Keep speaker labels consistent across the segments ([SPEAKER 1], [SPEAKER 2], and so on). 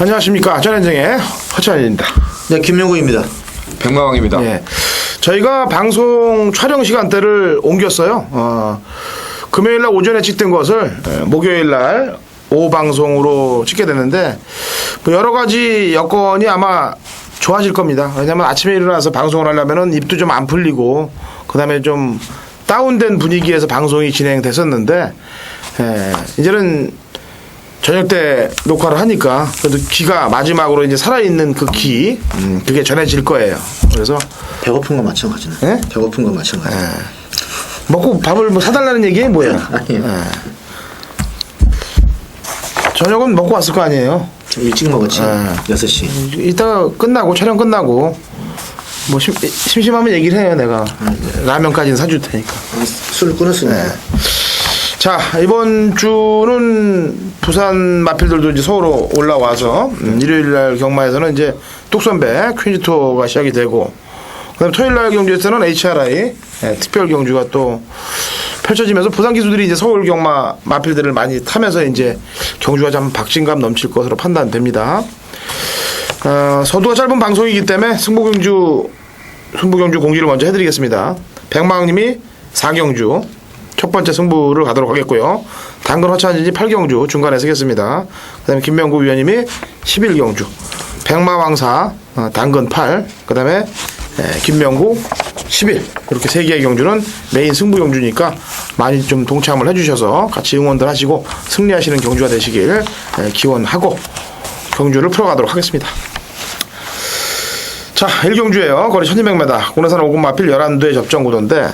[SPEAKER 1] 안녕하십니까. 전현정의 허찬입니다.
[SPEAKER 2] 네, 김명구입니다.
[SPEAKER 3] 백마왕입니다.
[SPEAKER 1] 예. 저희가 방송 촬영 시간대를 옮겼어요. 금요일날 오전에 찍던 것을 목요일날 오후 방송으로 찍게 됐는데, 뭐 여러 가지 여건이 아마 좋아질 겁니다. 왜냐면 아침에 일어나서 방송을 하려면은 입도 좀 안 풀리고, 그 다음에 좀 다운된 분위기에서 방송이 진행됐었는데, 이제는 저녁 때 녹화를 하니까 그래도 귀가 마지막으로 이제 살아있는 그 귀, 그게 전해질 거예요. 그래서
[SPEAKER 2] 배고픈 건 마찬가지네.
[SPEAKER 1] 예?
[SPEAKER 2] 배고픈 건 마찬가지.
[SPEAKER 1] 먹고 밥을 뭐 사달라는 얘기예요, 뭐예요?
[SPEAKER 2] 아니에요.
[SPEAKER 1] 저녁은 먹고 왔을 거 아니에요.
[SPEAKER 2] 좀 일찍 먹었지. 6시.
[SPEAKER 1] 이따가 끝나고 촬영 끝나고 뭐 심심하면 얘기를 해요, 내가. 라면까지는 사줄 테니까.
[SPEAKER 2] 술 끊었으니까.
[SPEAKER 1] 자, 이번 주는 부산 마필들도 이제 서울로 올라와서 일요일날 경마에서는 이제 뚝선배 퀸즈 투어가 시작이 되고, 그다음 토요일날 경주에서는 HRI 특별 경주가 또 펼쳐지면서 부산 기수들이 이제 서울 경마 마필들을 많이 타면서 이제 경주가 참 박진감 넘칠 것으로 판단됩니다. 서두가 짧은 방송이기 때문에 승부경주 공지를 먼저 해드리겠습니다. 백마왕님이 4경주 첫 번째 승부를 가도록 하겠고요. 당근 허찬진이 8경주 중간에 서겠습니다. 그 다음에 김명구 위원님이 11경주, 백마왕사 당근 8, 그 다음에 김명구 11, 이렇게 세 개의 경주는 메인 승부 경주니까 많이 좀 동참을 해주셔서 같이 응원들 하시고 승리하시는 경주가 되시길 기원하고 경주를 풀어가도록 하겠습니다. 자, 1경주예요. 거리 1200m, 국내산 5군 마필 11대 접전 구도인데,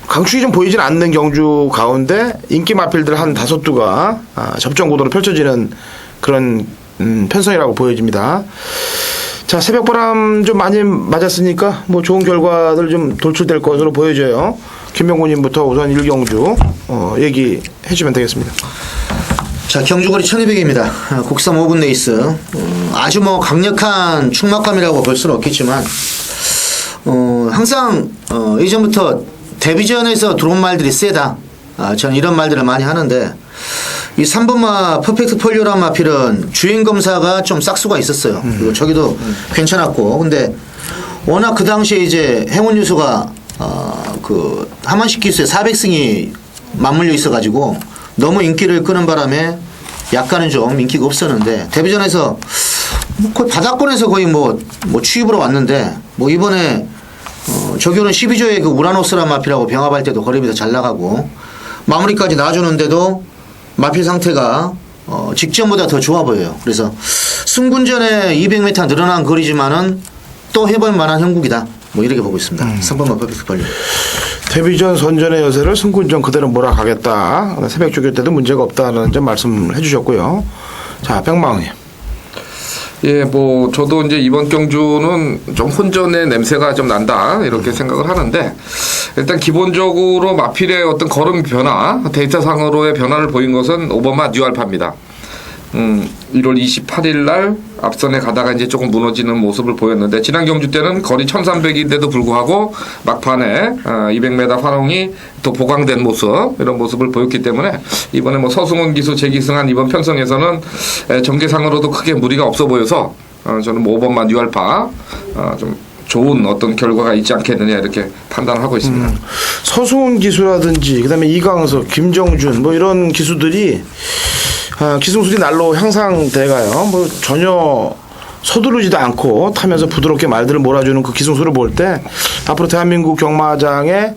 [SPEAKER 1] 강축이 좀 보이진 않는 경주 가운데 인기 마필들 한 5두가 접전 구도로 펼쳐지는 그런 편성이라고 보여집니다. 자, 새벽바람 좀 많이 맞았으니까 뭐 좋은 결과들 좀 돌출될 것으로 보여져요. 김명구님부터 우선 1경주 얘기해 주면 되겠습니다.
[SPEAKER 2] 자, 경주거리 1200입니다. 국산 5군 레이스. 아주 뭐 강력한 충막감이라고 볼 수는 없겠지만, 항상 이전부터 데뷔전에서 들어온 말들이 세다. 저는 이런 말들을 많이 하는데, 이 3번마 퍼펙트 폴리오란 마필은 주행 검사가 좀 싹수가 있었어요. 그리고 저기도 괜찮았고, 근데 워낙 그 당시에 이제 행운 요소가 그 하만식 기수의 400승이 맞물려 있어가지고 너무 인기를 끄는 바람에 약간은 좀 인기가 없었는데, 데뷔전에서 거의 바닥권에서 거의 뭐 취입으로 왔는데, 뭐 이번에 저기는 12조의 그 우라노스란 마필하고 병합할 때도 거리비도 잘 나가고 마무리까지 놔주는데도 마필 상태가 직전보다 더 좋아 보여요. 그래서 승군전에 200m 늘어난 거리지만은 또 해볼 만한 형국이다. 뭐 이렇게 보고 있습니다. 3번만 퍼펙트 폴리오.
[SPEAKER 1] 데뷔전 선전의 여세를 승군전 그대로 몰아가겠다. 새벽 조교 때도 문제가 없다는 점 말씀을 해주셨고요. 자, 백마왕님.
[SPEAKER 3] 예, 뭐 저도 이제 이번 경주는 좀 혼전의 냄새가 좀 난다 이렇게 생각을 하는데, 일단 기본적으로 마필의 어떤 걸음 변화, 데이터상으로의 변화를 보인 것은 5번마 뉴알파입니다. 1월 28일 날 앞선에 가다가 이제 조금 무너지는 모습을 보였는데, 지난 경주 때는 거리 1300인데도 불구하고 막판에 200m 활용이 더 보강된 모습, 이런 모습을 보였기 때문에 이번에 뭐 서승훈 기수 재기승한 이번 편성에서는 전개상으로도 크게 무리가 없어 보여서 저는 뭐 5번만 뉴알파 좀 좋은 어떤 결과가 있지 않겠느냐 이렇게 판단을 하고 있습니다.
[SPEAKER 1] 서승훈 기수라든지 그다음에 이광석, 김정준 뭐 이런 기수들이 기승술이 날로 향상돼가요. 뭐 전혀 서두르지도 않고 타면서 부드럽게 말들을 몰아주는 그 기승술을 볼 때 앞으로 대한민국 경마장에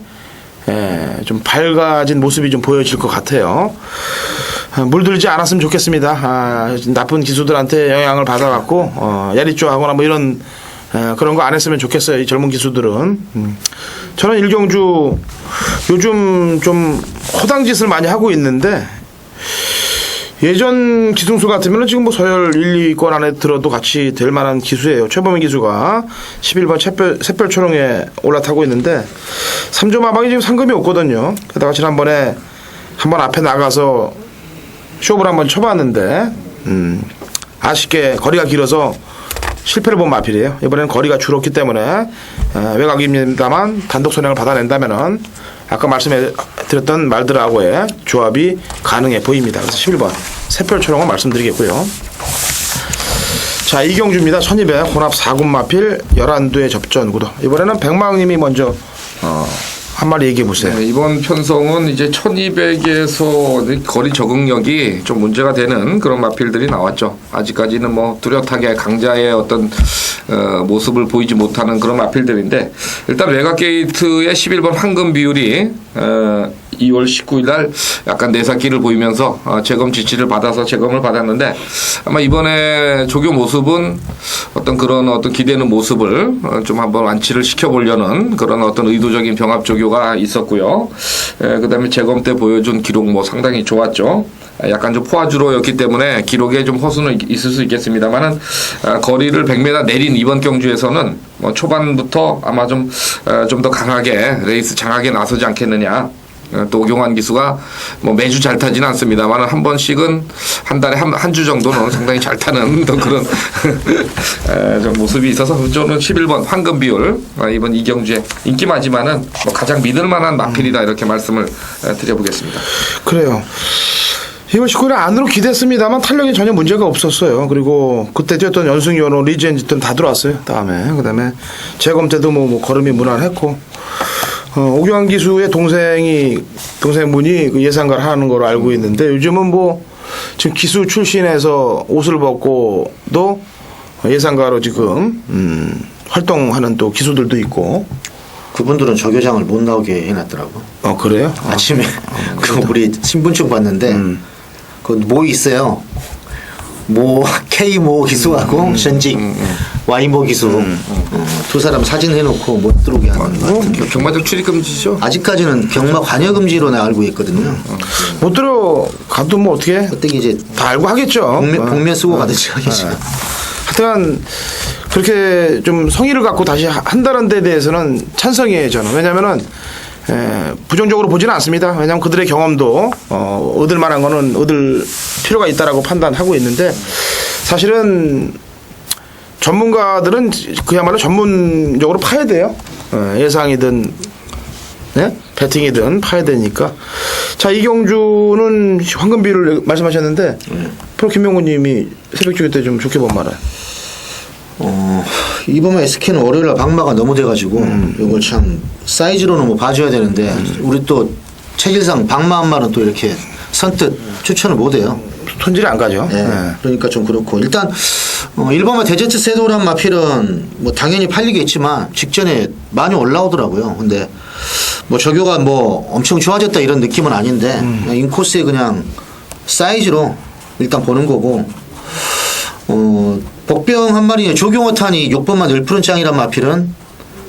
[SPEAKER 1] 좀 밝아진 모습이 좀 보여질 것 같아요. 물들지 않았으면 좋겠습니다. 나쁜 기수들한테 영향을 받아갖고 야리쪼하거나 뭐 이런 그런 거 안 했으면 좋겠어요. 이 젊은 기수들은. 저는 1경주 요즘 좀 허당짓을 많이 하고 있는데, 예전 기승수 같으면 지금 뭐 서열 1, 2권 안에 들어도 같이 될 만한 기수예요. 최범인 기수가 11번 샛별초롱에 올라타고 있는데 3조 마방이 지금 상금이 없거든요. 게다가 지난번에 한번 앞에 나가서 쇼를 한번 쳐봤는데 아쉽게 거리가 길어서 실패를 본 마필이에요. 이번에는 거리가 줄었기 때문에 외곽입니다만 단독 선행을 받아낸다면은 아까 말씀드렸던 말들하고의 조합이 가능해 보입니다. 그래서 11번 새별초롱을 말씀드리겠고요. 자, 이경주입니다. 1200 혼합 4군 마필 11두의 접전 구도. 이번에는 백마왕님이 먼저 한 마리 얘기해 보세요.
[SPEAKER 3] 네, 이번 편성은 이제 1200에서 거리 적응력이 좀 문제가 되는 그런 마필들이 나왔죠. 아직까지는 뭐 뚜렷하게 강자의 어떤 모습을 보이지 못하는 그런 마필들인데, 일단 외곽 게이트의 11번 황금 비율이 2월 19일 날 약간 내사기를 보이면서 재검 지시를 받아서 재검을 받았는데, 아마 이번에 조교 모습은 어떤 그런 어떤 기대는 모습을 좀 한번 완치를 시켜보려는 그런 어떤 의도적인 병합 조교가 있었고요. 그다음에 재검 때 보여준 기록 뭐 상당히 좋았죠. 약간 좀 포화주로였기 때문에 기록에 좀 허수는 있을 수 있겠습니다만은 거리를 100m 내린 이번 경주에서는 뭐 초반부터 아마 좀 더 강하게 레이스 장하게 나서지 않겠느냐. 또 오경환 기수가 뭐 매주 잘 타지는 않습니다만 한 번씩은 한 달에 한 주 정도는 상당히 잘 타는 또 그런 좀 모습이 있어서 저는 11번 황금 비율 이번 이경주의 인기마지만은 뭐 가장 믿을만한 마필이다 이렇게 말씀을 드려보겠습니다.
[SPEAKER 1] 그래요. 이번 19일 안으로 기대했습니다만 탄력이 전혀 문제가 없었어요. 그리고 그때 뛰었던 연승연호 리젠지트는 다 들어왔어요. 그다음에 재검 때도 뭐 걸음이 무난했고, 오경환 기수의 동생분이 그 예상가를 하는 걸로 알고 있는데, 요즘은 뭐 지금 기수 출신에서 옷을 벗고도 예상가로 지금 활동하는 또 기수들도 있고.
[SPEAKER 2] 그분들은 저교장을 못 나오게 해놨더라고.
[SPEAKER 1] 그래요?
[SPEAKER 2] 아침에 그 우리 신분증 봤는데 그 모 있어요. 모 K모 기수하고 전직 Y모 기수 두 사람 사진 해놓고 못 들어오게 하는 것 같은데.
[SPEAKER 3] 경마장 출입 금지죠?
[SPEAKER 2] 아직까지는 경마 관여 금지로 나 알고 있거든요.
[SPEAKER 1] 못 들어가도 뭐 어떻게
[SPEAKER 2] 어떻게 이제
[SPEAKER 1] 다 알고 하겠죠.
[SPEAKER 2] 복면 쓰고 가든지 하겠죠.
[SPEAKER 1] 하여튼 그렇게 좀 성의를 갖고 다시 한다는 데 대해서는 찬성이에요, 저는. 왜냐면은 부정적으로 보지는 않습니다. 왜냐하면 그들의 경험도 얻을 만한 거는 얻을 필요가 있다라고 판단하고 있는데, 사실은 전문가들은 그야말로 전문적으로 파야 돼요. 예상이든 배팅이든 파야 되니까. 자, 이경주는 황금 비율을 말씀하셨는데 프로 김명훈님이 새벽 주기 때 좀 좋게 본 말은.
[SPEAKER 2] 이번에 SK는 월요일날 박마가 너무 돼가지고 이걸 참 사이즈로는 뭐 봐줘야 되는데 우리 또 체질상 박마 한 마는 또 이렇게 선뜻 추천을 못해요.
[SPEAKER 1] 손질이 안 가죠.
[SPEAKER 2] 네. 그러니까 좀 그렇고, 일단 일본마 데제트 세도란 마필은 뭐 당연히 팔리겠지만 직전에 많이 올라오더라고요. 근데 뭐 저교가 뭐 엄청 좋아졌다 이런 느낌은 아닌데 그냥 인코스에 그냥 사이즈로 일단 보는 거고, 복병 한 마리에 조경호탄이 6번만 늘 푸른 짱이란 마필은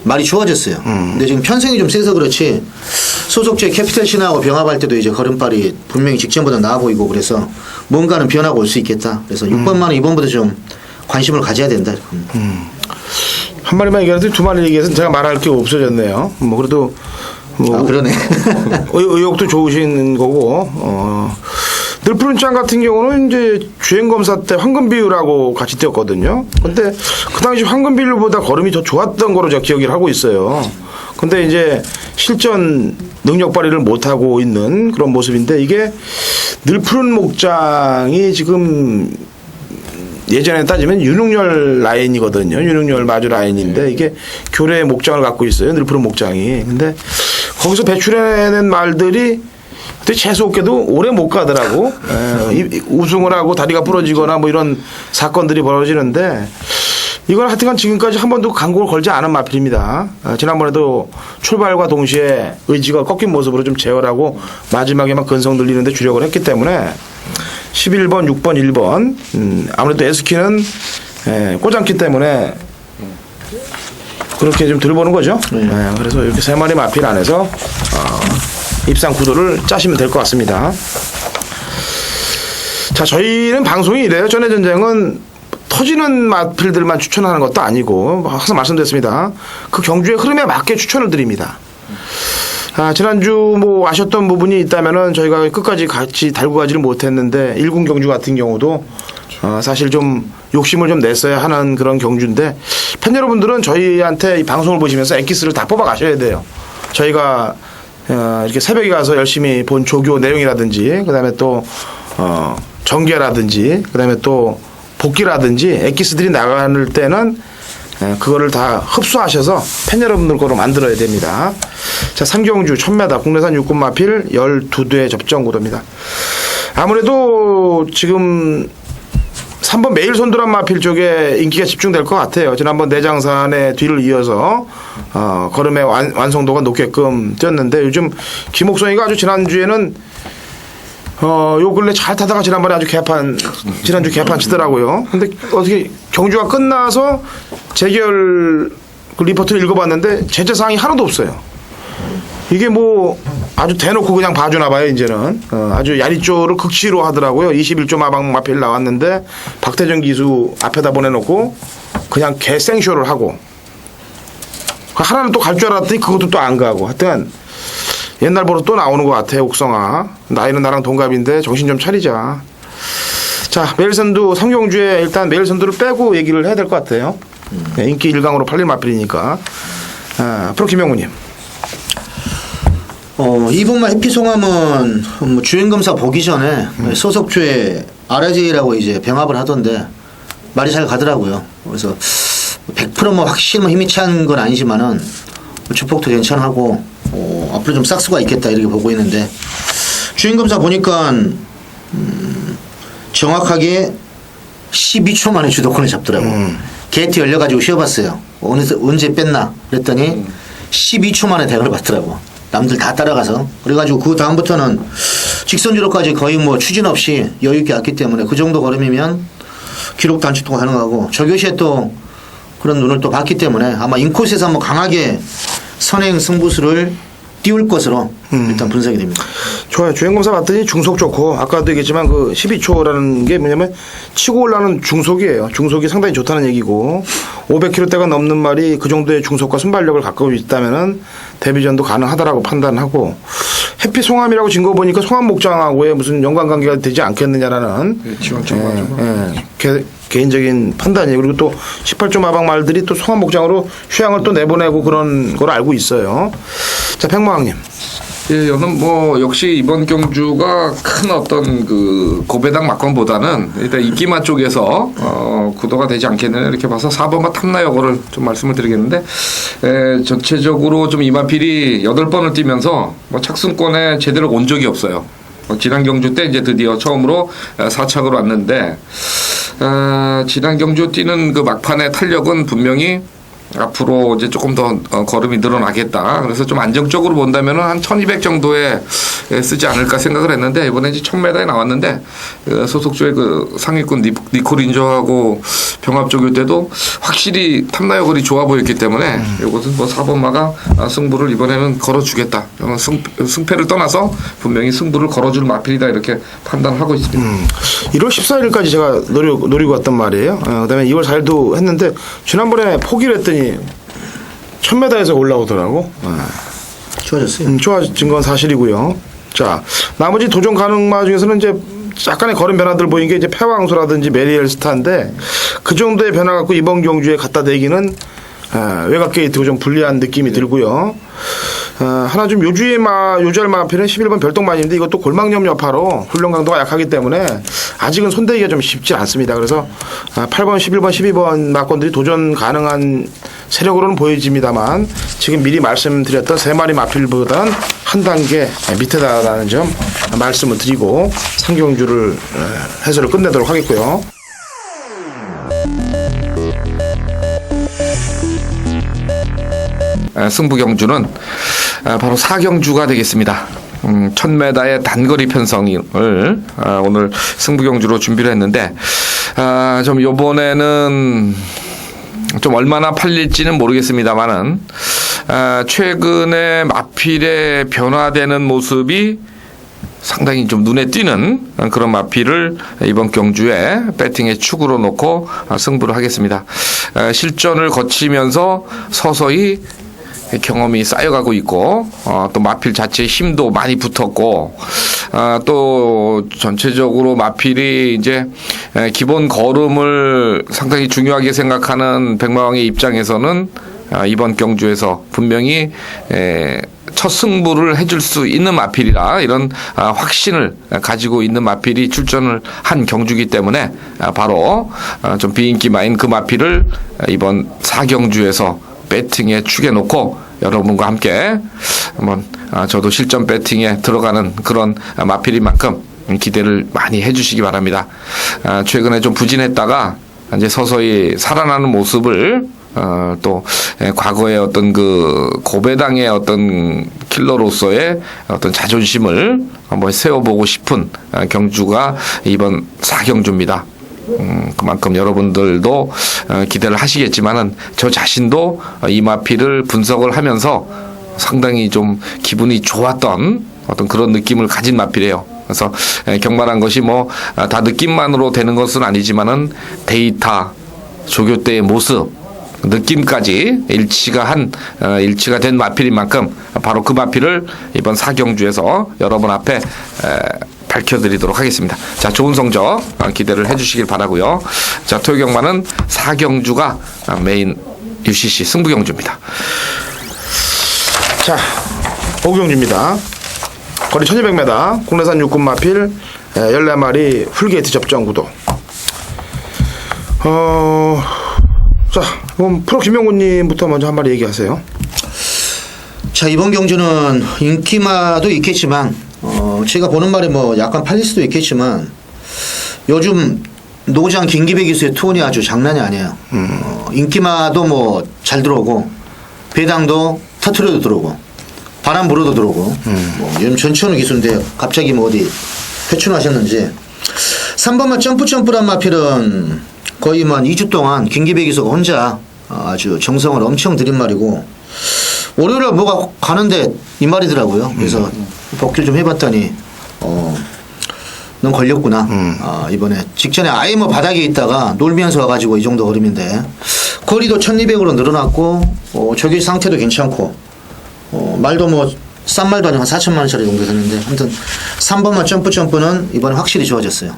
[SPEAKER 2] 말이 좋아졌어요. 근데 지금 편성이 좀 세서 그렇지 소속주의 캐피탈 신하고 병합할 때도 이제 걸음발이 분명히 직전보다 나아 보이고, 그래서 뭔가는 변화가 올 수 있겠다. 그래서 6번만은 이번보다 좀 관심을 가져야 된다.
[SPEAKER 1] 한 마리만 얘기하는데 두 마리 얘기해서 제가 말할 게 없어졌네요. 뭐 그래도 뭐
[SPEAKER 2] 그러네.
[SPEAKER 1] 의욕도 좋으신 거고, 늘푸른 짱 같은 경우는 이제 주행 검사 때 황금 비율하고 같이 뛰었거든요. 근데 그 당시 황금 비율보다 걸음이 더 좋았던 거로 제가 기억을 하고 있어요. 근데 이제 실전 능력 발휘를 못 하고 있는 그런 모습인데, 이게 늘푸른 목장이 지금 예전에 따지면 윤흥열 라인이거든요. 윤흥열 마주 라인인데 이게 교래 목장을 갖고 있어요. 늘푸른 목장이. 근데 거기서 배출해낸 말들이 근데 재수없게도 오래 못 가더라고. 우승을 하고 다리가 부러지거나 뭐 이런 사건들이 벌어지는데, 이건 하여튼간 지금까지 한 번도 강곡을 걸지 않은 마필입니다. 지난번에도 출발과 동시에 의지가 꺾인 모습으로 좀 제어하고 마지막에만 근성 들리는데 주력을 했기 때문에 11번, 6번, 1번 아무래도 S키는 꽂았기 때문에 그렇게 좀 들어보는 거죠. 그래서 이렇게 세 마리 마필 안에서 입상 구도를 짜시면 될 것 같습니다. 자, 저희는 방송이 이래요. 전해전쟁은 터지는 마필들만 추천하는 것도 아니고, 항상 말씀드렸습니다. 그 경주의 흐름에 맞게 추천을 드립니다. 지난주 뭐 아셨던 부분이 있다면은 저희가 끝까지 같이 달고 가지를 못했는데, 1군 경주 같은 경우도 사실 좀 욕심을 좀 냈어야 하는 그런 경주인데, 팬 여러분들은 저희한테 이 방송을 보시면서 엑기스를 다 뽑아 가셔야 돼요. 저희가 이렇게 새벽에 가서 열심히 본 조교 내용이라든지 그다음에 또 전개라든지 그다음에 또 복기라든지 엑기스들이 나갈 때는 그거를 다 흡수하셔서 팬 여러분들 거로 만들어야 됩니다. 자, 상경주 1000m 국내산 육군 마필 12대 접전 구도입니다. 아무래도 지금 3번 매일 선두란 마필 쪽에 인기가 집중될 것 같아요. 지난번 내장산의 뒤를 이어서 걸음의 완성도가 높게끔 뛰었는데 요즘 김옥성이가 아주 지난주에는 요 근래 잘 타다가 지난번에 아주 지난주 개판 치더라고요. 근데 어떻게 경주가 끝나서 재결 그 리포트를 읽어봤는데 제재사항이 하나도 없어요. 이게 뭐 아주 대놓고 그냥 봐주나 봐요, 이제는. 아주 야리쪼를 극치로 하더라고요. 21조 마방 마필 나왔는데 박태정 기수 앞에다 보내놓고 그냥 개생쇼를 하고 하나는 또 갈 줄 알았더니 그것도 또 안 가고 하여튼 옛날 버릇 또 나오는 것 같아, 옥성아. 나이는 나랑 동갑인데 정신 좀 차리자. 자, 매일선두 상경주에 일단 매일선두를 빼고 얘기를 해야 될 것 같아요. 인기 일강으로 팔릴 마필이니까. 프로 김영우님.
[SPEAKER 2] 이분만 해피송함은 뭐 주행검사 보기 전에 소속주에 RIJ라고 이제 병합을 하던데 말이 잘 가더라고요. 그래서 100% 뭐 확실히 힘이 찬 건 아니지만은 주폭도 괜찮하고 앞으로 좀 싹수가 있겠다 이렇게 보고 있는데 주행검사 보니까 정확하게 12초 만에 주도권을 잡더라고. 게이트 열려가지고 쉬어봤어요. 언제 뺐나 그랬더니 12초 만에 대응을 받더라고. 남들 다 따라가서. 그래가지고 그 다음부터는 직선주로까지 거의 뭐 추진 없이 여유있게 왔기 때문에 그 정도 걸음이면 기록 단축도 가능하고 저교시에 또 그런 눈을 또 봤기 때문에 아마 인코스에서 한번 강하게 선행 승부수를 띄울 것으로 일단 분석이 됩니다.
[SPEAKER 1] 좋아요. 주행검사 봤더니 중속 좋고 아까도 얘기했지만 그 12초라는 게 뭐냐면 치고 올라오는 중속이에요. 중속이 상당히 좋다는 얘기고 500km대가 넘는 말이 그 정도의 중속과 순발력을 갖고 있다면은 데뷔전도 가능하다라고 판단하고 해피 송암이라고 진 거 보니까 송암 목장하고의 무슨 연관관계가 되지 않겠느냐라는 개인적인 판단이에요. 그리고 또 18조 마방 말들이 또 송암 목장으로 휴양을 또 내보내고 그런 걸 알고 있어요. 자, 백마왕님.
[SPEAKER 3] 예, 저는 뭐 역시 이번 경주가 큰 어떤 그 고배당 막건보다는 일단 인기마 쪽에서 구도가 되지 않겠느냐 이렇게 봐서 4번과 탐나여고를 좀 말씀을 드리겠는데 전체적으로 좀 이마필이 8번을 뛰면서 뭐 착순권에 제대로 온 적이 없어요. 지난 경주 때 이제 드디어 처음으로 4착으로 왔는데 지난 경주 뛰는 그 막판의 탄력은 분명히 앞으로 이제 조금 더 걸음이 늘어나겠다. 그래서 좀 안정적으로 본다면 한 1200 정도에 쓰지 않을까 생각을 했는데 이번에 이제 1000m에 나왔는데 소속주의 그 상위권 니콜인조하고 병합 조교 때도 확실히 탐나여걸이 좋아 보였기 때문에 이것은 뭐 4번마가 승부를 이번에는 걸어주겠다. 승패를 떠나서 분명히 승부를 걸어줄 마필이다 이렇게 판단하고 있습니다.
[SPEAKER 1] 1월 14일까지 제가 노리고 왔단 말이에요. 그다음에 2월 4일도 했는데 지난번에 포기를 했더니 1000m에서 올라오더라고.
[SPEAKER 2] 좋아졌어요.
[SPEAKER 1] 좋아진 건 사실이고요. 자, 나머지 도전 가능마 중에서는 이제 약간의 걸음 변화들 보인 게 이제 패왕소라든지 메리엘 스타인데 그 정도의 변화 갖고 이번 경주에 갖다 대기는 외곽 게이트고 좀 불리한 느낌이 들고요. 하나 좀 요주알 마필은 11번 별똥만인데 이것도 골망염 여파로 훈련 강도가 약하기 때문에 아직은 손대기가 좀 쉽지 않습니다. 그래서 8번, 11번, 12번 마건들이 도전 가능한 세력으로는 보여집니다만 지금 미리 말씀드렸던 3마리 마필보다는 한 단계 밑에다라는 점 말씀을 드리고 상경주를 해설을 끝내도록 하겠고요.
[SPEAKER 3] 승부 경주는 바로 4경주가 되겠습니다. 1000m의 단거리 편성을 오늘 승부 경주로 준비를 했는데 좀 요번에는 좀 얼마나 팔릴지는 모르겠습니다만은 최근에 마필의 변화되는 모습이 상당히 좀 눈에 띄는 그런 마필을 이번 경주에 배팅의 축으로 놓고 승부를 하겠습니다. 실전을 거치면서 서서히 경험이 쌓여가고 있고 또 마필 자체의 힘도 많이 붙었고 또 전체적으로 마필이 이제 기본 걸음을 상당히 중요하게 생각하는 백마왕의 입장에서는 이번 경주에서 분명히 첫 승부를 해줄 수 있는 마필이라 이런 확신을 가지고 있는 마필이 출전을 한 경주기 때문에 바로 좀 비인기마인 그 마필을 이번 4경주에서 배팅에 축에 놓고 여러분과 함께 한번 저도 실전 배팅에 들어가는 그런 마필인 만큼 기대를 많이 해주시기 바랍니다. 최근에 좀 부진했다가 이제 서서히 살아나는 모습을 또 과거의 어떤 그 고배당의 어떤 킬러로서의 어떤 자존심을 한번 세워보고 싶은 경주가 이번 4경주입니다. 그만큼 여러분들도 기대를 하시겠지만은 저 자신도 이 마필을 분석을 하면서 상당히 좀 기분이 좋았던 어떤 그런 느낌을 가진 마필이에요. 그래서 경마란 것이 뭐 다 느낌만으로 되는 것은 아니지만은 데이터, 조교 때의 모습, 느낌까지 일치가 된 마필인 만큼 바로 그 마필을 이번 4경주에서 여러분 앞에 밝혀드리도록 하겠습니다. 자, 좋은 성적 기대를 해주시길 바라고요. 자, 토요경마는 4경주가 메인 UCC 승부경주입니다.
[SPEAKER 1] 자, 5경주입니다. 거리 1200m, 국내산 육군 마필 14마리 풀게이트 접전 구도. 자, 그럼 프로 김명훈님부터 먼저 한 마리 얘기하세요.
[SPEAKER 2] 자, 이번 경주는 인기마도 있겠지만 제가 보는 말에 뭐 약간 팔릴 수도 있겠지만 요즘 노장 김기배 기수의 톤이 아주 장난이 아니에요. 인기마도 뭐 잘 들어오고 배당도 터트려도 들어오고 바람 불어도 들어오고 뭐 요즘 전천후 기수인데 갑자기 뭐 어디 회춘하셨는지 3번만 점프란 마필은 거의 뭐 2주 동안 김기배 기수가 혼자 아주 정성을 엄청 들인 말이고 월요일에 뭐가 가는데 이 말이더라고요. 그래서 복귀를 좀 해봤더니 넌 걸렸구나. 이번에 직전에 아예 뭐 바닥에 있다가 놀면서 와가지고 이 정도 걸음인데 거리도 1200으로 늘어났고 저기 상태도 괜찮고 말도 뭐 싼 말도 아니고 한 4천만 원짜리 정도 되는데 아무튼 3번만 점프는 이번에 확실히 좋아졌어요.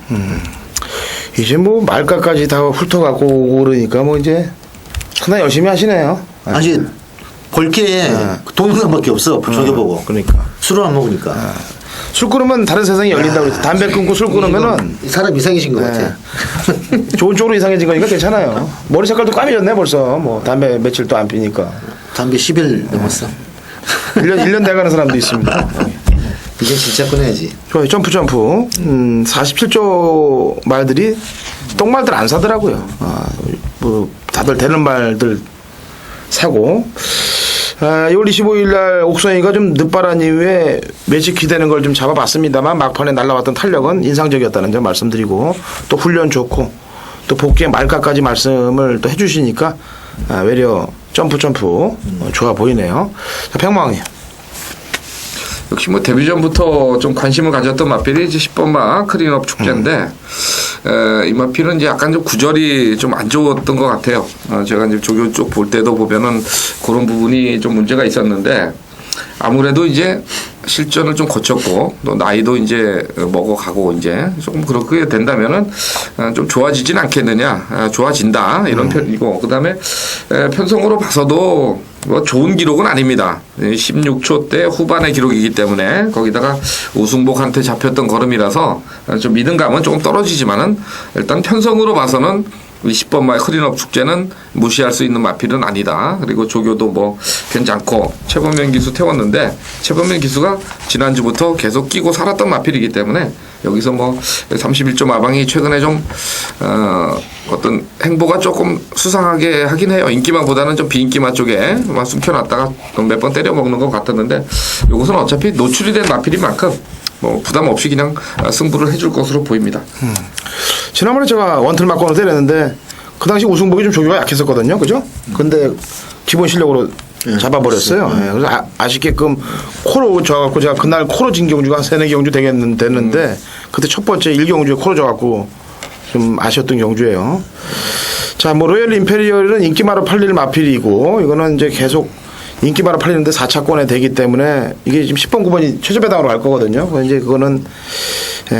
[SPEAKER 1] 이제 뭐 말까지 다 훑어갖고 오고 그러니까 뭐 이제 상당히 열심히 하시네요.
[SPEAKER 2] 아직 볼게 동영상밖에 없어. 저기 보고.
[SPEAKER 1] 그러니까
[SPEAKER 2] 술을 안 먹으니까.
[SPEAKER 1] 술 끊으면 다른 세상이 열린다고 그랬어. 담배 끊고 술 끊으면은
[SPEAKER 2] 사람 이상해진 것 같아.
[SPEAKER 1] 좋은 쪽으로 이상해진 거니까 괜찮아요. 머리 색깔도 까매졌네 벌써. 뭐 담배 며칠 또 안 피니까.
[SPEAKER 2] 담배 10일 넘었어.
[SPEAKER 1] 1년 돼가는 사람도 있습니다.
[SPEAKER 2] 이제 진짜 끊어야지.
[SPEAKER 1] 좋아요. 점프. 47조 말들이 똥말들 안 사더라고요. 뭐 다들 되는 말들 사고. 2월 25일 날 옥선이가 좀 늦바란 이후에 매직 기대는 걸 좀 잡아봤습니다만 막판에 날라왔던 탄력은 인상적이었다는 점 말씀드리고 또 훈련 좋고 또 복귀의 말까지 말씀을 또 해주시니까 외려 점프 좋아 보이네요. 자, 백마왕님.
[SPEAKER 3] 역시 뭐 데뷔 전부터 좀 관심을 가졌던 마필이 이제 10번마 크린업 축제인데 이 마필은 이제 약간 좀 구절이 좀 안 좋았던 것 같아요. 제가 이제 조교 쪽 볼 때도 보면은 그런 부분이 좀 문제가 있었는데 아무래도 이제 실전을 좀 거쳤고 또 나이도 이제 먹어가고 이제 조금 그렇게 된다면은 좀 좋아지진 않겠느냐. 좋아진다 이런 편이고 그다음에 편성으로 봐서도 뭐 좋은 기록은 아닙니다. 16초 대 후반의 기록이기 때문에 거기다가 우승복한테 잡혔던 걸음이라서 좀 믿음감은 조금 떨어지지만은 일단 편성으로 봐서는 10번마의 크린업 축제는 무시할 수 있는 마필은 아니다. 그리고 조교도 뭐 괜찮고 최범현 기수 태웠는데 최범현 기수가 지난주부터 계속 끼고 살았던 마필이기 때문에 여기서 뭐 31조 마방이 최근에 좀 어떤 행보가 조금 수상하게 하긴 해요. 인기마보다는 좀 비인기마 쪽에 막 숨겨놨다가 몇 번 때려먹는 것 같았는데 이것은 어차피 노출이 된 마필인 만큼 뭐 부담 없이 그냥 승부를 해줄 것으로 보입니다.
[SPEAKER 1] 지난번에 제가 원틀 막고는 때렸는데 그 당시 우승복이 좀 조교가 약했었거든요. 그죠? 근데 기본 실력으로 잡아버렸어요. 그래서 아쉽게끔 코로 져갖고 제가 그날 코로 진 경주가 한 3-4경주 됐는데 그때 첫 번째 1경주에 코로 져갖고 좀 아쉬웠던 경주예요. 자, 뭐 로열 임페리얼은 인기마로 팔릴 마필이고 이거는 이제 계속 인기마로 팔리는데 4차권에 되기 때문에 이게 지금 10번 9번이 최저배당으로 갈 거거든요. 이제 그거는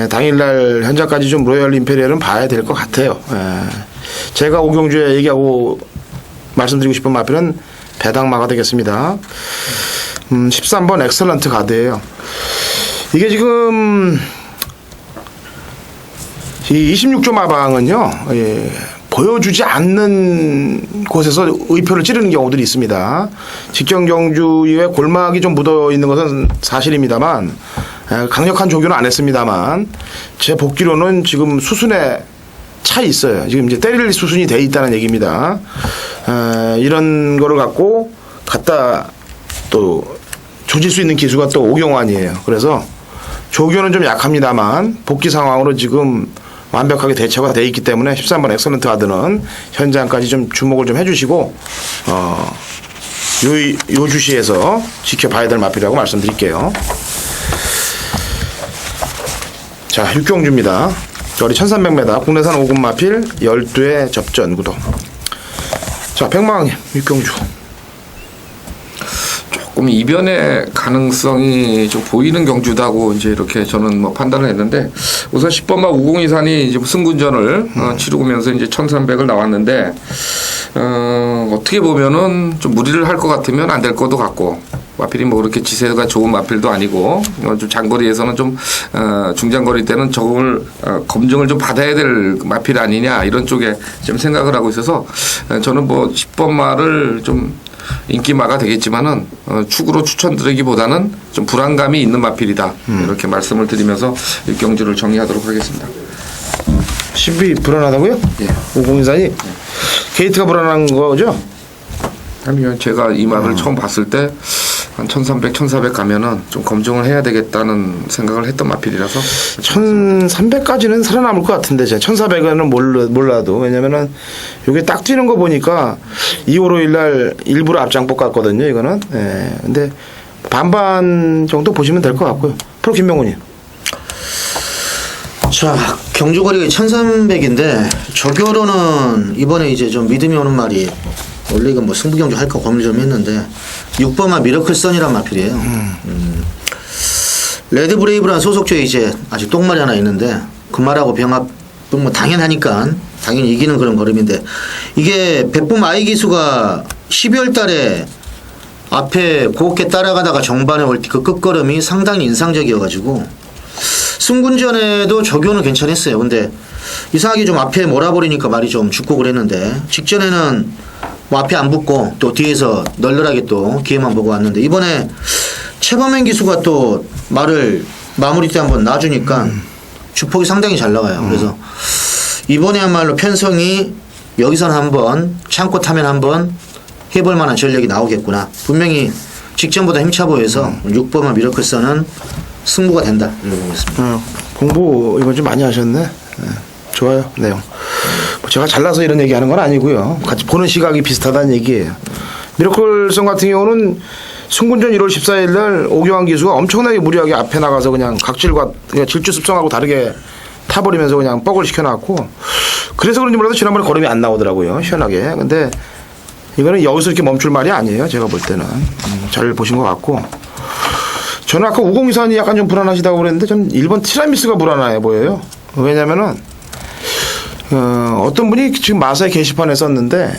[SPEAKER 1] 당일날 현장까지 좀 로열 임페리얼은 봐야 될 것 같아요. 제가 오경주에 얘기하고 말씀드리고 싶은 마필은 배당마가 되겠습니다. 13번 엑셀런트 가드예요. 이게 지금 이 26조 마방은요, 예, 보여주지 않는 곳에서 의표를 찌르는 경우들이 있습니다. 직경 경주 이후에 골막이 좀 묻어 있는 것은 사실입니다만, 강력한 조교는 안 했습니다만, 제 복기로는 지금 수순에 차 있어요. 지금 이제 때릴 수순이 돼 있다는 얘기입니다. 이런 거를 갖다 또 조질 수 있는 기수가 또 오경환이에요. 그래서 조교는 좀 약합니다만 복귀 상황으로 지금 완벽하게 대처가 돼 있기 때문에 13번 엑설런트 가드는 현장까지 좀 주목을 좀 해주시고 요 주시에서 지켜봐야 될 마필이라고 말씀드릴게요. 자, 육경주입니다. 거리 1300m 국내산 5군 마필 12회 접전 구도. 자, 백마왕님 육경주.
[SPEAKER 3] 조금 이변의 가능성이 좀 보이는 경주다고 이제 이렇게 저는 뭐 판단을 했는데, 우선 10번마 우공이산이 이제 승군전을 치르면서 이제 1300을 나왔는데, 어떻게 보면은 좀 무리를 할 것 같으면 안 될 것도 같고, 마필이 뭐 그렇게 지세가 좋은 마필도 아니고, 좀 장거리에서는 좀 중장거리 때는 검증을 좀 받아야 될 마필 아니냐 이런 쪽에 좀 생각을 하고 있어서, 저는 뭐 10번마를 좀 인기마가 되겠지만은 축으로 추천드리기보다는 좀 불안감이 있는 마필이다 이렇게 말씀을 드리면서 경주를 정리하도록 하겠습니다.
[SPEAKER 1] 10이 불안하다고요?
[SPEAKER 3] 예.
[SPEAKER 1] 우공이산이 게이트가 불안한 거죠?
[SPEAKER 3] 아니요, 제가 이 말을 처음 봤을 때 한 1300, 1400 가면은 좀 검증을 해야 되겠다는 생각을 했던 마필이라서
[SPEAKER 1] 1300까지는 살아남을 것 같은데 제가 1400은 몰라도, 왜냐면은 요게 딱 뛰는 거 보니까 2월 5일 날 일부러 앞장 뽑았거든요 이거는. 예. 근데 반반 정도 보시면 될 것 같고요. 프로 김명훈님.
[SPEAKER 2] 자, 경주거리 1300인데 저교로는 이번에 이제 좀 믿음이 오는 말이, 원래 이건 뭐 승부경주 할까 고민을 좀 했는데 6번마 미러클선이란 마필이에요. 레드브레이브라는 소속주에 이제 아직 똥말이 하나 있는데 그 말하고 병합은 뭐 당연히 이기는 그런 걸음인데, 이게 백범 아이 기수가 12월 달에 앞에 곱게 따라가다가 정반에 올 때 그 끝걸음이 상당히 인상적이어가지고 승군전에도 저교는 괜찮았어요. 근데 이상하게 좀 앞에 몰아버리니까 말이 좀 죽고 그랬는데, 직전에는 뭐 앞에 안 붙고 또 뒤에서 널널하게 또 기회만 보고 왔는데, 이번에 최범행 기수가 또 말을 마무리 때 한번 놔주니까 주폭이 상당히 잘 나가요. 그래서 이번에야말로 편성이 여기서는 한번 참고 타면 한번 해볼 만한 전력이 나오겠구나. 분명히 직전보다 힘차 보여서 6번만 미러클선은 승부가 된다 이렇게 보겠습니다.
[SPEAKER 1] 공부 이번 주 많이 하셨네. 네. 좋아요, 내용. 뭐 제가 잘나서 이런 얘기하는 건 아니고요. 같이 보는 시각이 비슷하다는 얘기예요. 미러클선 같은 경우는 승군전 1월 14일 날 오경환 기수가 엄청나게 무리하게 앞에 나가서 그냥 각질과 그냥 질주 습성하고 다르게 타버리면서 그냥 뻑을 시켜놨고, 그래서 그런지 몰라도 지난번에 걸음이 안 나오더라고요, 시원하게. 근데 이거는 여기서 이렇게 멈출 말이 아니에요, 제가 볼 때는. 잘 보신 것 같고. 저는 아까 우공이산이 약간 좀 불안하시다고 그랬는데, 저는 1번 티라미스가 불안해 보여요. 왜냐면은 어떤 분이 지금 마사의 게시판에 썼는데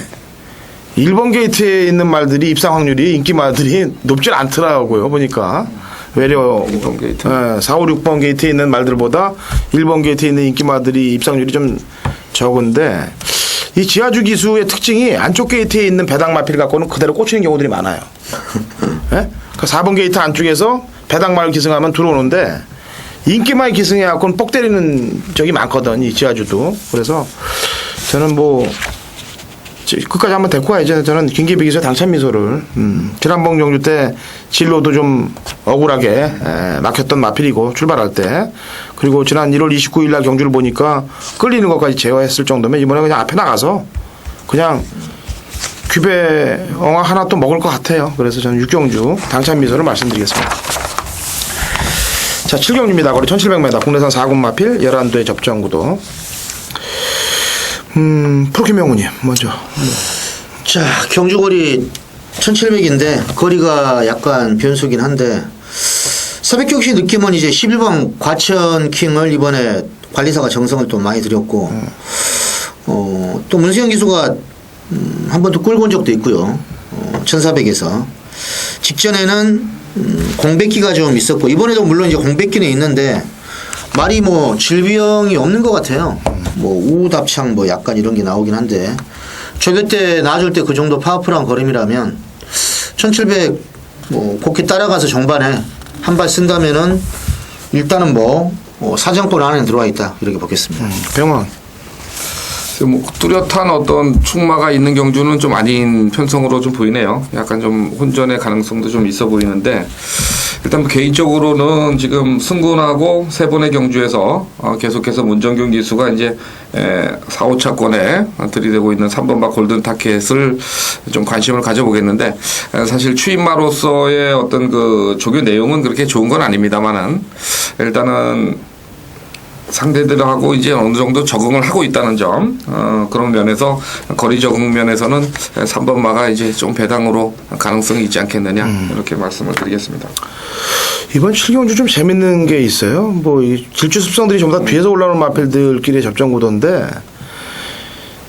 [SPEAKER 1] 1번 게이트에 있는 말들이 입상 확률이 인기 말들이 높질 않더라고요, 보니까. 외려
[SPEAKER 3] 1번 게이트.
[SPEAKER 1] 4, 5, 6번 게이트에 있는 말들보다 1번 게이트에 있는 인기 말들이 입상률이 좀 적은데, 이 지하주 기수의 특징이 안쪽 게이트에 있는 배당 마필 갖고는 그대로 꽂히는 경우들이 많아요. 예? 그 4번 게이트 안쪽에서 배당말 기승하면 들어오는데, 인기말 기승해갖고는 뻑 때리는 적이 많거든, 이 지하주도. 그래서 저는 뭐 끝까지 한번 데리고 가야죠. 저는 김기배 기수의 당찬 미소를, 지난번 경주 때 진로도 좀 억울하게 막혔던 마필이고, 출발할 때. 그리고 지난 1월 29일 날 경주를 보니까 끌리는 것까지 제어했을 정도면 이번에 그냥 앞에 나가서 그냥 귀배 엉아 하나 또 먹을 것 같아요. 그래서 저는 육경주 당찬 미소를 말씀드리겠습니다. 자, 7경주입니다. 거리 1700m 국내산 4군 마필 11도의 접전구도. 프로 김명훈님 먼저.
[SPEAKER 2] 자, 경주거리 1700인데 거리가 약간 변수긴 한데, 400경시 느낌은 이제 11번 과천킹을 이번에 관리사가 정성을 또 많이 들였고, 또 문수영 기수가 한 번 더 끌고 온 적도 있고요. 1400에서 직전에는 공백기가 좀 있었고 이번에도 물론 이제 공백기는 있는데 말이 뭐 질병이 없는 것 같아요. 뭐 우답창 뭐 약간 이런 게 나오긴 한데 조교 때 놔줄 때 그 정도 파워풀한 걸음이라면 1700 뭐 곱게 따라가서 정반에 한 발 쓴다면은 일단은 뭐 사정권 안에 들어와 있다 이렇게 보겠습니다.
[SPEAKER 1] 병원.
[SPEAKER 3] 뭐 뚜렷한 어떤 충마가 있는 경주는 좀 아닌 편성으로 좀 보이네요. 약간 좀 혼전의 가능성도 좀 있어 보이는데 일단 뭐 개인적으로는 지금 승군하고 세 번의 경주에서 계속해서 문정균 기수가 이제 4, 5차권에 들이대고 있는 3번바 골든 타켓을 좀 관심을 가져보겠는데 사실 추임마로서의 어떤 그 조교 내용은 그렇게 좋은 건 아닙니다만은 일단은 상대들하고 이제 어느 정도 적응을 하고 있다는 점, 그런 면에서 거리 적응 면에서는 3번마가 이제 좀 배당으로 가능성이 있지 않겠느냐 이렇게 말씀을 드리겠습니다.
[SPEAKER 1] 이번 7경주 좀 재밌는 게 있어요. 뭐 이 질주 습성들이 전부 다 뒤에서 올라오는 마필들끼리의 접전 구도인데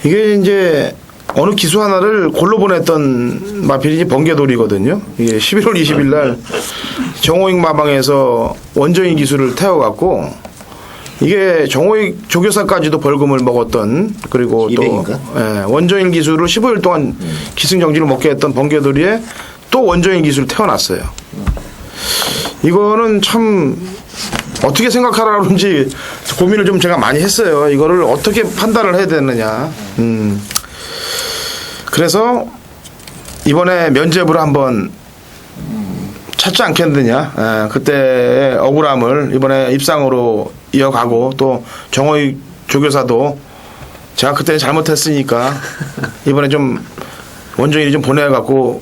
[SPEAKER 1] 이게 이제 어느 기수 하나를 골로 보냈던 마필이 번개돌이거든요. 이게 11월 20일 날 정호익 마방에서 원정인 기수를 태워갖고 이게 정호익 조교사까지도 벌금을 먹었던 그리고 또
[SPEAKER 2] 200인가?
[SPEAKER 1] 원정인 기수를 15일 동안 기승정지를 먹게 했던 번개돌이에 또 원정인 기수를 태워놨어요. 이거는 참 어떻게 생각하라는지 고민을 좀 제가 많이 했어요. 이거를 어떻게 판단을 해야 되느냐. 그래서 이번에 면죄부를 한번 찾지 않겠느냐. 그때의 억울함을 이번에 입상으로 이어가고 또 정호익 조교사도 제가 그때 잘못했으니까 이번에 좀 원정일이 좀 보내갖고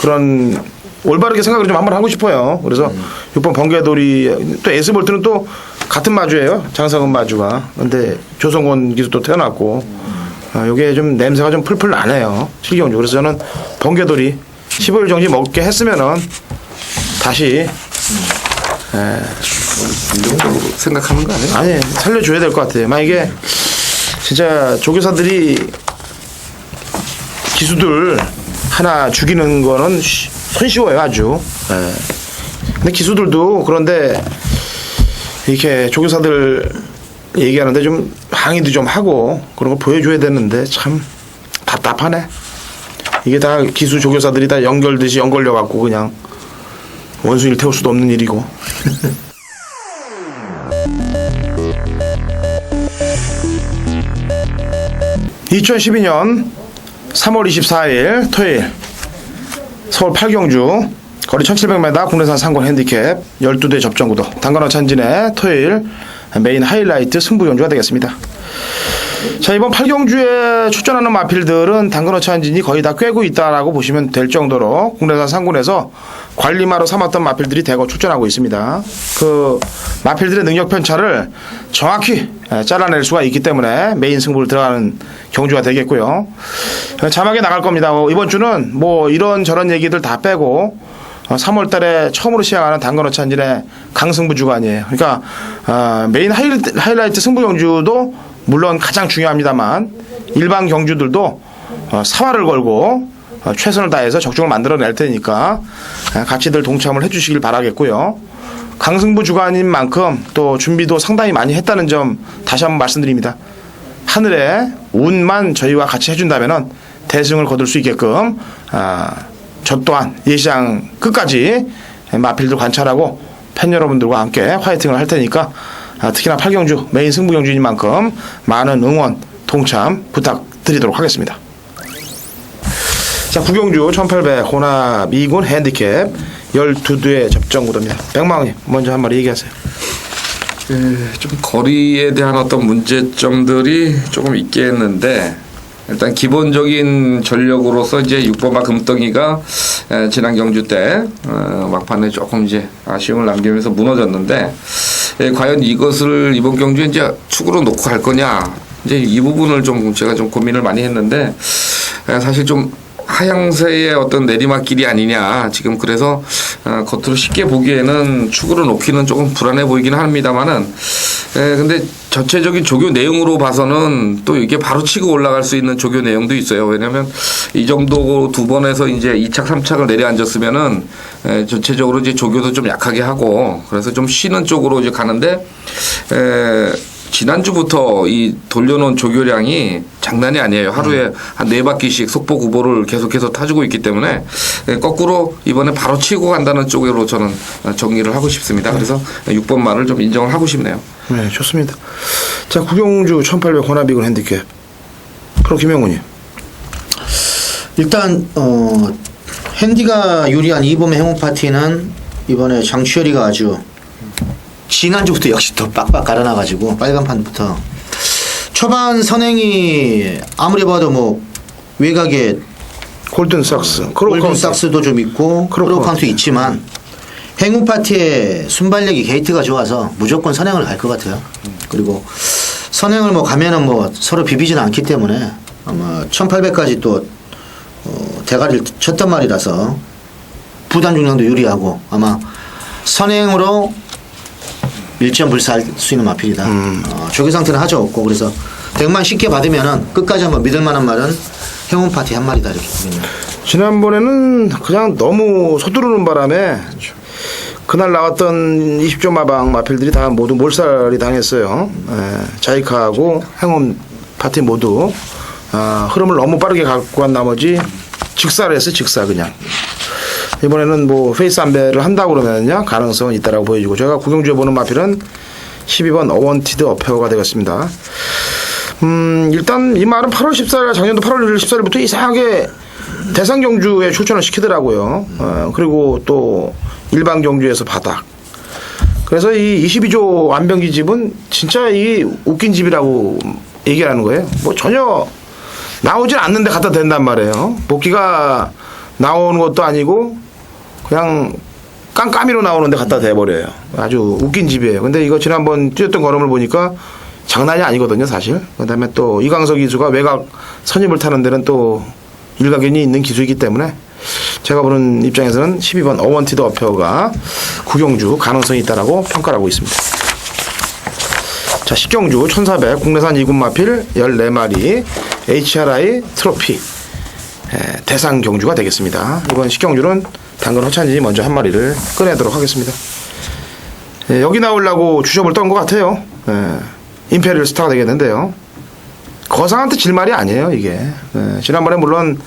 [SPEAKER 1] 그런 올바르게 생각을 좀 한번 하고 싶어요. 그래서 6번 번개돌이 또 에스볼트는 또 같은 마주예요. 장성은 마주가. 근데 조성곤 기수 또 태어났고 요게 좀 냄새가 좀 풀풀 나네요. 7경주. 그래서 저는 번개돌이 15일 정지 먹게 했으면은 다시
[SPEAKER 3] 긍정적으로 생각하는 거 아니에요?
[SPEAKER 1] 아니 살려줘야 될 것 같아요. 만약에 진짜 조교사들이 기수들 하나 죽이는 거는 손쉬워요 아주. 근데 기수들도 그런데 이렇게 조교사들 얘기하는데 좀 항의도 좀 하고 그런 거 보여줘야 되는데 참 답답하네. 이게 다 기수 조교사들이 다 연결듯이 연걸려 갖고 그냥 원숭이를 태울 수도 없는 일이고. 2012년 3월 24일 토요일 서울 8경주 거리 1700m 국내산 상권 핸디캡 12대 접전구도 단건어 찬진의 토요일 메인 하이라이트 승부 경주가 되겠습니다. 자, 이번 8경주에 출전하는 마필들은 단건어 찬진이 거의 다 꿰고 있다라고 보시면 될 정도로 국내산 상군에서 관리마로 삼았던 마필들이 대거 출전하고 있습니다. 그 마필들의 능력 편차를 정확히 잘라낼 수가 있기 때문에 메인 승부를 들어가는 경주가 되겠고요. 자막에 나갈 겁니다. 이번 주는 뭐 이런 저런 얘기들 다 빼고 3월 달에 처음으로 시작하는 단건어 찬진의 강승부 주간이에요. 그러니까 메인 하이라이트 승부 경주도 물론 가장 중요합니다만 일반 경주들도 사활을 걸고 최선을 다해서 적중을 만들어낼 테니까 같이들 동참을 해주시길 바라겠고요. 강승부 주간인 만큼 또 준비도 상당히 많이 했다는 점 다시 한번 말씀드립니다. 하늘의 운만 저희와 같이 해준다면 대승을 거둘 수 있게끔 저 또한 예시장 끝까지 마필들 관찰하고 팬 여러분들과 함께 화이팅을 할 테니까 특히나 8경주 메인 승부 경주인 만큼 많은 응원 동참 부탁드리도록 하겠습니다. 자, 9경주 1800 혼합 2군 핸디캡 12대 접전구도입니다. 백망님 먼저 한 마디 얘기하세요.
[SPEAKER 3] 좀 거리에 대한 어떤 문제점들이 조금 있겠는데 일단 기본적인 전력으로서 이제 6번마 금덩이가 지난 경주 때 막판에 조금 이제 아쉬움을 남기면서 무너졌는데 과연 이것을 이번 경주에 이제 축으로 놓고 갈 거냐 이제 이 부분을 좀 제가 좀 고민을 많이 했는데 사실 좀 하향세의 어떤 내리막길이 아니냐. 지금 그래서 겉으로 쉽게 보기에는 축으로 놓기는 조금 불안해 보이긴 합니다만은 근데 전체적인 조교 내용으로 봐서는 또 이게 바로 치고 올라갈 수 있는 조교 내용도 있어요. 왜냐하면 이 정도 두 번에서 이제 2착, 3착을 내려앉았으면은 전체적으로 이제 조교도 좀 약하게 하고 그래서 좀 쉬는 쪽으로 이제 가는데 지난주부터 이 돌려놓은 조교량이 장난이 아니에요. 하루에 한 4바퀴씩 속보 구보를 계속해서 타주고 있기 때문에 거꾸로 이번에 바로 치고 간다는 쪽으로 저는 정리를 하고 싶습니다. 그래서 6번 말을 좀 인정을 하고 싶네요.
[SPEAKER 1] 네, 좋습니다. 자, 구경주 1800 혼합이글 핸디캡. 프로 김영훈이.
[SPEAKER 2] 일단 핸디가 유리한 2범의 행운 파티는 이번에 장추열이가 아주 지난주부터 역시 더 빡빡 갈아놔가지고 빨간판부터 초반 선행이 아무리 봐도 뭐 외곽에
[SPEAKER 1] 골든삭스,
[SPEAKER 2] 골든삭스도 좀 있고 크로카운트 있지만 행운 파티의 순발력이 게이트가 좋아서 무조건 선행을 갈 것 같아요. 그리고 선행을 뭐 가면은 뭐 서로 비비지는 않기 때문에 아마 1800까지 또 대가리를 쳤단 말이라서 부단 중량도 유리하고 아마 선행으로 1점 불사할 수 있는 마필이다. 조교 상태는 하죠 없고 그래서 100만 쉽게 받으면은 끝까지 한번 믿을 만한 말은 행운 파티 한 마리다 이렇게 보겠네요.
[SPEAKER 1] 지난번에는 그냥 너무 서두르는 바람에 그날 나왔던 20조 마방 마필들이 다 모두 몰살이 당했어요. 자이카하고 행운 파티 모두 흐름을 너무 빠르게 갖고 간 나머지 직사를 했어요. 직사 그냥. 이번에는 뭐 페이스 안배를 한다고 그러면요 가능성은 있다라고 보여지고 제가 구경주에 보는 마필은 12번 어원티드 어페어가 되겠습니다. 일단 이 말은 8월 14일 작년도 8월 14일부터 이상하게 대상 경주에 출전을 시키더라고요. 그리고 또 일반 경주에서 바닥. 그래서 이 22조 완병기 집은 진짜 이 웃긴 집이라고 얘기하는 거예요. 뭐 전혀 나오질 않는데 갖다 댄단 말이에요. 복귀가 나오는 것도 아니고 그냥 깜깜이로 나오는데 갖다 대버려요. 아주 웃긴 집이에요. 근데 이거 지난번 뛰었던 걸음을 보니까 장난이 아니거든요, 사실. 그 다음에 또 이광석 기수가 외곽 선임을 타는 데는 또 일가견이 있는 기수이기 때문에 제가 보는 입장에서는 12번 어원티드 어페어가 구경주 가능성이 있다라고 평가를 하고 있습니다. 자, 식경주 1400 국내산 2군 마필 14마리 HRI 트로피 대상 경주가 되겠습니다. 이번 식경주는 당근 허찬진이 먼저 한 마리를 꺼내도록 하겠습니다. 여기 나오려고 주접을 떤 것 같아요. 임페리얼 스타가 되겠는데요. 거상한테 질 말이 아니에요, 이게. 지난번에 물론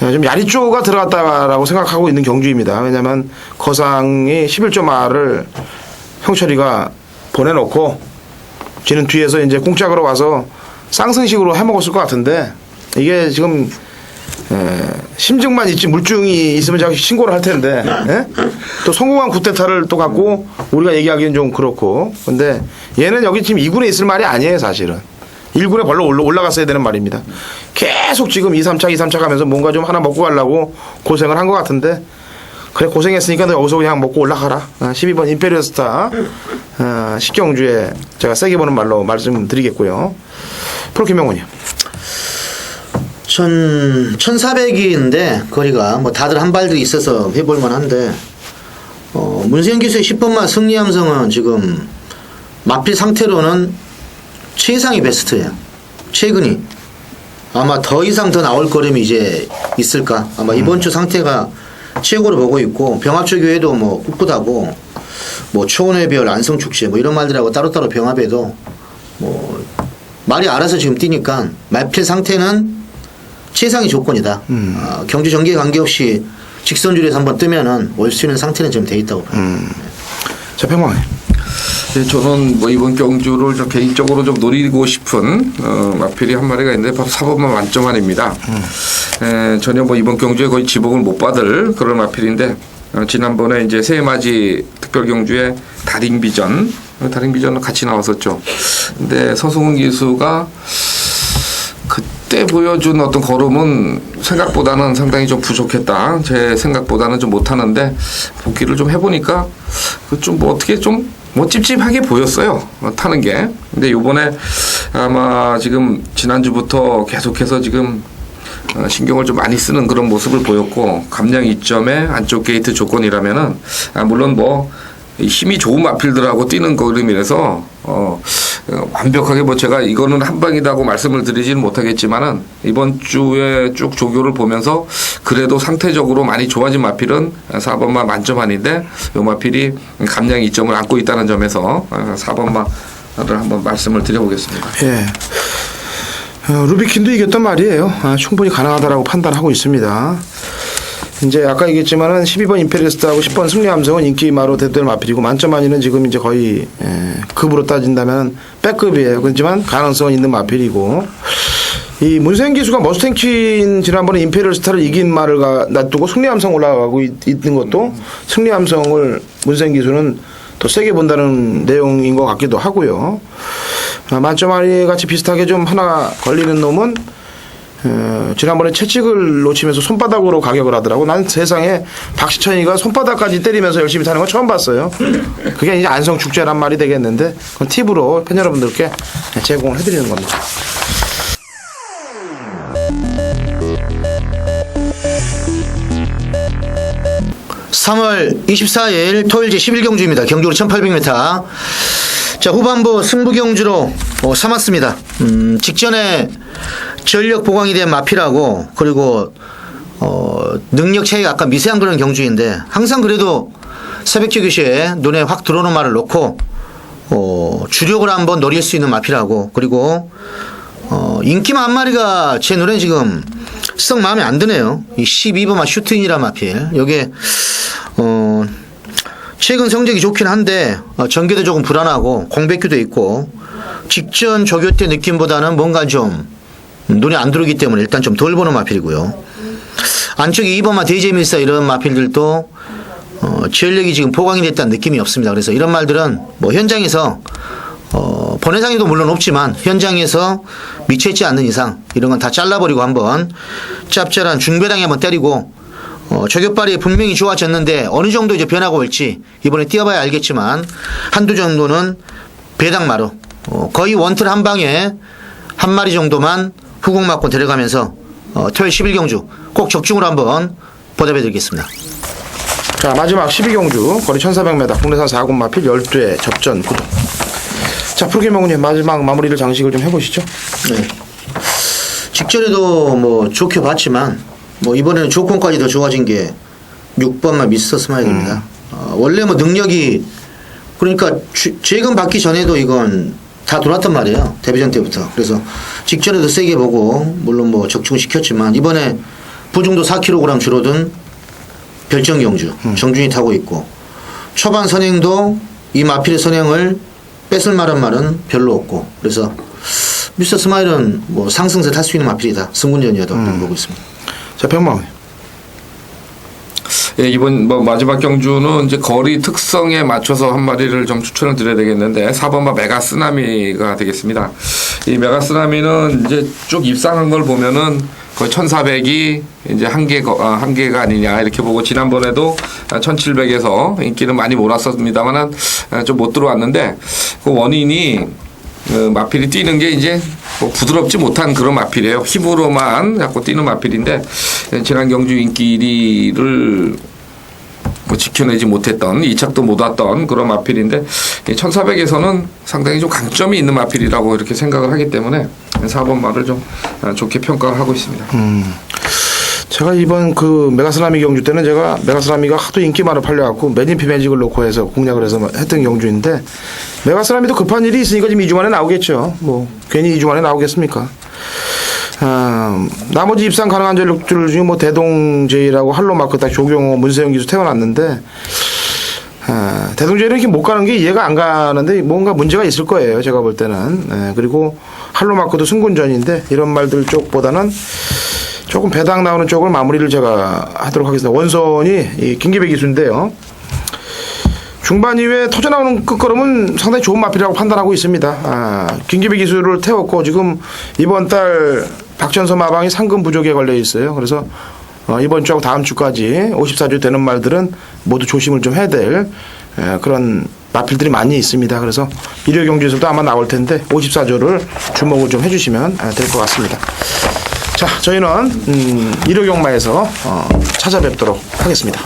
[SPEAKER 1] 좀 야리쪼가 들어갔다라고 생각하고 있는 경주입니다. 왜냐면 거상이 11조 말을 형철이가 보내놓고 지는 뒤에서 이제 공짝으로 와서 쌍승식으로 해먹었을 것 같은데 이게 지금 심증만 있지 물증이 있으면 제가 신고를 할 텐데 또 성공한 구테타를 또 갖고 우리가 얘기하기는 좀 그렇고 근데 얘는 여기 지금 2군에 있을 말이 아니에요 사실은 1군에 벌러 올라갔어야 되는 말입니다. 계속 지금 2, 3차 가면서 뭔가 좀 하나 먹고 가려고 고생을 한 것 같은데 그래 고생했으니까 너 여기서 그냥 먹고 올라가라. 12번 임페리얼 스타 식경주에 제가 세게 보는 말로 말씀드리겠고요. 프로 김영훈이
[SPEAKER 2] 1400인데 거리가 뭐 다들 한 발들이 있어서 해볼만 한데 문세영 기수의 10번만 승리 함성은 지금 마필 상태로는 최상위 베스트예요. 최근이 아마 더 이상 더 나올 걸음이 이제 있을까 아마 이번 주 상태가 최고로 보고 있고 병합조 교회도 뭐 꿋꿋하고 뭐 초원의별 안성축제 뭐 이런 말들하고 따로따로 병합해도 뭐 말이 알아서 지금 뛰니까 마필 상태는 최상위 조건이다. 경주 전기에 관계없이 직선줄에서 한번 뜨면은 올 수 있는 상태는 좀 돼 있다고 봐요.
[SPEAKER 1] 자, 평광.
[SPEAKER 3] 네, 저는 뭐 이번 경주를 좀 개인적으로 좀 노리고 싶은 마필이 한 마리가 있는데 바로 4번만 만점만입니다. 전혀 뭐 이번 경주에 거의 지목을 못 받을 그런 마필인데 지난번에 이제 새해맞이 특별 경주에 다링비전은 같이 나왔었죠. 근데 서승훈 기수가 그때 보여준 어떤 걸음은 생각보다는 상당히 좀 부족했다. 제 생각보다는 좀 못하는데 복귀를 좀 해보니까 좀 뭐 어떻게 좀 뭐 찝찝하게 보였어요. 타는 게. 근데 요번에 아마 지금 지난주부터 계속해서 지금 신경을 좀 많이 쓰는 그런 모습을 보였고 감량 이점에 안쪽 게이트 조건이라면은 물론 뭐 힘이 좋은 마필들하고 뛰는 그림이라서 완벽하게 뭐 제가 이거는 한 방이다고 말씀을 드리지는 못하겠지만은 이번 주에 쭉 조교를 보면서 그래도 상태적으로 많이 좋아진 마필은 4번마 만점 아닌데 이 마필이 감량 이점을 안고 있다는 점에서 4번마를 한번 말씀을 드려보겠습니다.
[SPEAKER 1] 예. 루비킨도 이겼단 말이에요. 충분히 가능하다라고 판단하고 있습니다. 이제 아까 얘기했지만은 12번 임페리스트하고 10번 승리함성은 인기마로 대두될 마필이고 만점 아니는 지금 이제 거의 급으로 따진다면 백급이에요. 그렇지만 가능성은 있는 마필이고 이 문세영 기수가 머스탱킨 지난번에 임페리스타를 이긴 말을 놔두고 승리함성 올라가고 있는 것도 승리함성을 문세영 기수는 더 세게 본다는 내용인 것 같기도 하고요. 만점 아니 같이 비슷하게 좀 하나 걸리는 놈은 지난번에 채찍을 놓치면서 손바닥으로 가격을 하더라고. 난 세상에 박시천이가 손바닥까지 때리면서 열심히 타는 거 처음 봤어요. 그게 이제 안성축제란 말이 되겠는데 그건 팁으로 팬 여러분들께 제공을 해드리는 겁니다.
[SPEAKER 2] (3월 24일) 토요일 제11경주입니다. 경주로 1800m. 자, 후반부 승부 경주로 삼았습니다. 직전에 전력 보강이 된 마필하고 그리고 능력 차이가 약간 미세한 그런 경주인데 항상 그래도 새벽 조교시에 눈에 확 들어오는 말을 놓고 주력을 한번 노릴 수 있는 마필하고 그리고 인기마 한 마리가 제 눈에 지금 썩 마음에 안 드네요. 이 12번마 슈팅이라 마필. 요게 최근 성적이 좋긴 한데 전개도 조금 불안하고 공백기도 있고 직전 조교 때 느낌보다는 뭔가 좀 눈에 안 들어오기 때문에 일단 좀 덜 보는 마필이고요. 안쪽에 2번마 데이제밀사 이런 마필들도 전력이 지금 보강이 됐다는 느낌이 없습니다. 그래서 이런 말들은 뭐 현장에서 번외상에도 물론 없지만 현장에서 미쳐있지 않는 이상 이런 건 다 잘라버리고 한번 짭짤한 중배당에 한번 때리고 저격발이 분명히 좋아졌는데 어느 정도 이제 변화가 올지 이번에 뛰어봐야 알겠지만 한두 정도는 배당마로 거의 원틀 한 방에 한 마리 정도만 후공 맞고 데려가면서 토요일 11경주 꼭 적중으로 한번 보답해드리겠습니다.
[SPEAKER 1] 자, 마지막 12경주 거리 1400m 국내산 4군 마필 12회 접전 구독. 자, 프로게이머님 마지막 마무리를 장식을 좀 해보시죠.
[SPEAKER 2] 네. 직전에도 뭐 좋게 봤지만 뭐 이번에는 조건까지 더 좋아진 게 6번만 미스터 스마일입니다. 원래 뭐 능력이 그러니까 재검 받기 전에도 이건 다 돌았단 말이에요. 데뷔전 때부터. 그래서 직전에도 세게 보고 물론 뭐 적중시켰지만 이번에 부중도 4kg 줄어든 별정 경주 정준이 타고 있고 초반 선행도 이 마필의 선행을 뺏을 만한 말은 별로 없고 그래서 미스터 스마일은 뭐 상승세 탈 수 있는 마필이다. 승군전이어도 보고 있습니다.
[SPEAKER 1] 자, 백마님.
[SPEAKER 3] 예, 이번 뭐 마지막 경주는 이제 거리 특성에 맞춰서 한 마리를 좀 추천을 드려야 되겠는데 4번마 메가쓰나미가 되겠습니다. 이 메가쓰나미는 이제 쭉 입상한 걸 보면은 거의 1400이 이제 한계가 아니냐 이렇게 보고 지난번에도 1700에서 인기는 많이 몰았었습니다만은 좀 못 들어왔는데 그 원인이 마필이 뛰는 게 이제 뭐 부드럽지 못한 그런 마필이에요. 힘으로만 자꾸 뛰는 마필인데 지난 경주 인기 1위를 뭐 지켜내지 못했던 2착도 못 왔던 그런 마필인데 1400에서는 상당히 좀 강점이 있는 마필이라고 이렇게 생각을 하기 때문에 4번 말을 좀 좋게 평가를 하고 있습니다.
[SPEAKER 1] 제가 이번 그 메가스나미 경주 때는 제가 메가스나미가 하도 인기만을 팔려갖고 매진피 매직을 놓고 해서 공략을 해서 했던 경주인데 메가스나미도 급한 일이 있으니까 지금 2주 만에 나오겠죠. 뭐 괜히 2주 만에 나오겠습니까? 나머지 입상 가능한 전력들 중에 뭐 대동제이라고 할로마크 딱 조경호 문세영 기수 태어났는데 대동제이는 이렇게 못 가는 게 이해가 안 가는데 뭔가 문제가 있을 거예요. 제가 볼 때는. 그리고 할로마크도 승군전인데 이런 말들 쪽보다는 조금 배당 나오는 쪽을 마무리를 제가 하도록 하겠습니다. 원선이 이 김기배 기수인데요. 중반 이후에 터져 나오는 끝걸음은 상당히 좋은 마필이라고 판단하고 있습니다. 김기배 기수를 태웠고 지금 이번 달 박전서 마방이 상금 부족에 걸려 있어요. 그래서 이번 주하고 다음 주까지 54주 되는 말들은 모두 조심을 좀 해야 될 그런 마필들이 많이 있습니다. 그래서 일요 경주에서도 아마 나올 텐데 54조를 주목을 좀 해주시면 될 것 같습니다. 자, 저희는 1호 경마에서 찾아뵙도록 하겠습니다.